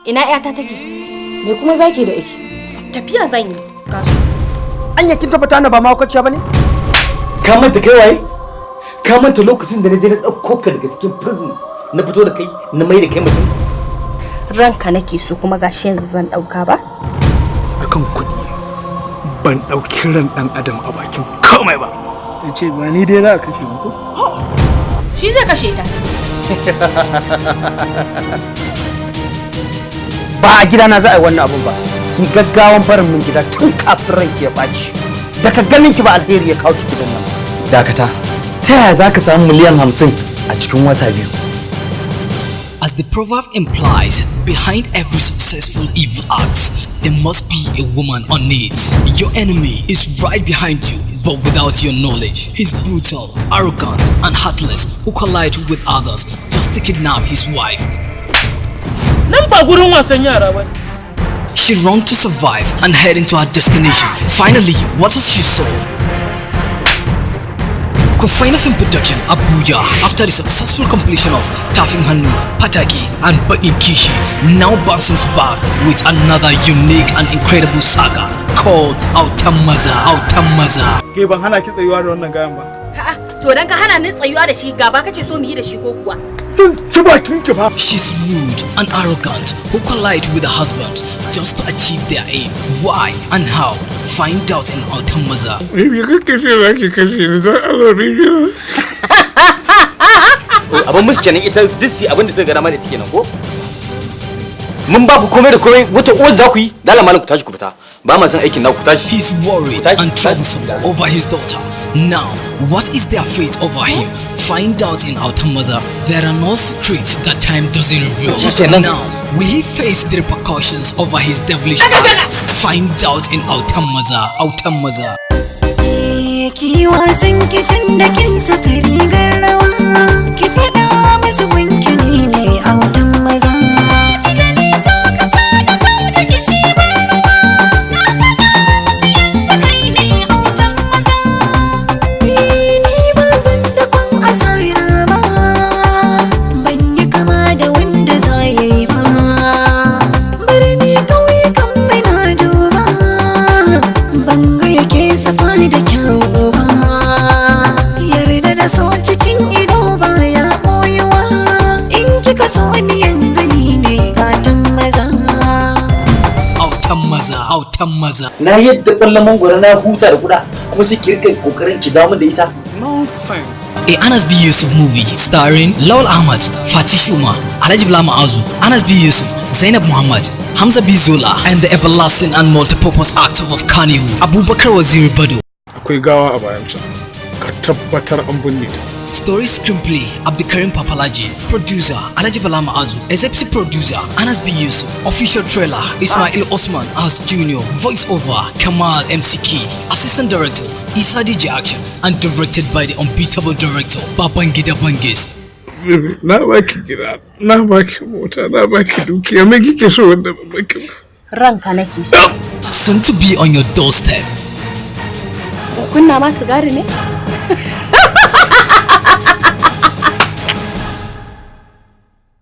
Ina ƴata take? Me kuma zaki da iki? Tafiya zan yi. Kaso. Anya kin tabbata na ba mahaukaciya bane? Ka manta kai waye? Ka manta lokacin da na je na dauko ka daga cikin prison na fito da kai na mai da kai mutum? Ranka nake so kuma gashi yanzu zan dauka ba? Akan kuɗi ban dauki ran dan adam a bakin komai ba. Yace ba ni dai za ka kashe mu ko? Shi zai kashe ta. Ba a gidana za a yi wannan abun ba. Ki gaggawan barin min gida tun kafin ranki ya baci. Daga ganin ki ba alheri ya kawo ki gidan nan. Dakata. Ta yaya zaka samu miliyan 50 a cikin wata biyu? As the proverb implies, behind every successful evil act, there must be a woman on it. Your enemy is right behind you, but without your knowledge. He's brutal, arrogant, and heartless who collide with others just to kidnap his wife. Nan ba gurin wasan yara bane. She ran to survive and head into her destination. Finally, what does she saw? Kufina Film Production, Abuja, after the successful completion of Tafin Hannu, Pataki, and Batin Kishi, now bounces back with another unique and incredible saga called AUTAL MAZA. AUTAL MAZA. Ke ban hana ki tsayuwa da wannan gayan ba. A'a, to dan ka hana ni tsayuwa da shi gaba kace so mu yi da shi ko kuwa? Zan ci bakin ki ba. She's rude and arrogant who collide with her husband just to achieve their aim. Why and how? Find out in AUTAL MAZA. Bibi kake ce za ki kashe ni don Allah bibi. Abin musu kenan ita dissi abin da suka ga dama da take nan ko? Mun ba ku komai da komai wata uwar za ku yi dala malam ku tashi ku fita. Ba ma san aikin naku ku tashi. He's worried and troublesome over his daughter. Now, what is their fate over him? Find out in AUTAL MAZA. There are no secrets that time doesn't reveal. Now, will he face the repercussions over his devilish act? Find out in AUTAL MAZA. AUTAL MAZA. Ki wasan kitin da kin saka rigar rawa, ki faɗa musu wanki ne AUTAL MAZA. Ci da nisa ka sa da kau da kishi ba rawa, na faɗa musu yanzu kai ne AUTAL MAZA. Ni ba zan da kwan asara ba, ban yi kama da wanda za ya yi ba. Birni kawai kan bana duba, ban ga yake safa da kyau. So cikin ido baya boyewa, in kika so ni yanzu ni ne gatan maza. AUTAL MAZA. AUTAL MAZA. Na yadda kwallon mangwaro na huta da kuda kuma sai ki rika kokarin ki dawo da ita. Nonsense. A Anas B. Yusuf movie starring Lawal Ahmad, Fatih Shuma, Alhaji Bala Ma'azu, Anas B. Yusuf, Zainab Muhammad, Hamza B. Zola, and the everlasting and multi-purpose actor of Kannywood, Abubakar Waziri Bado. Akwai gawa a bayan can. Ka tabbatar an binne ta. Story screenplay Abdikarim Papalaji. Producer Alhaji Bala Ma'azu. Executive producer Anas B. Yusuf. Official trailer Ismail Osman as Junior. Voice over Kamal MCK. Assistant director Isa DJ Action. And directed by the unbeatable director Babangida Bangis. Na baki gida, na baki mota, na baki dukiya, me kike so wanda ban baki ba? Ranka nake so. Soon to be on your doorstep. Kunna ma sigari ne?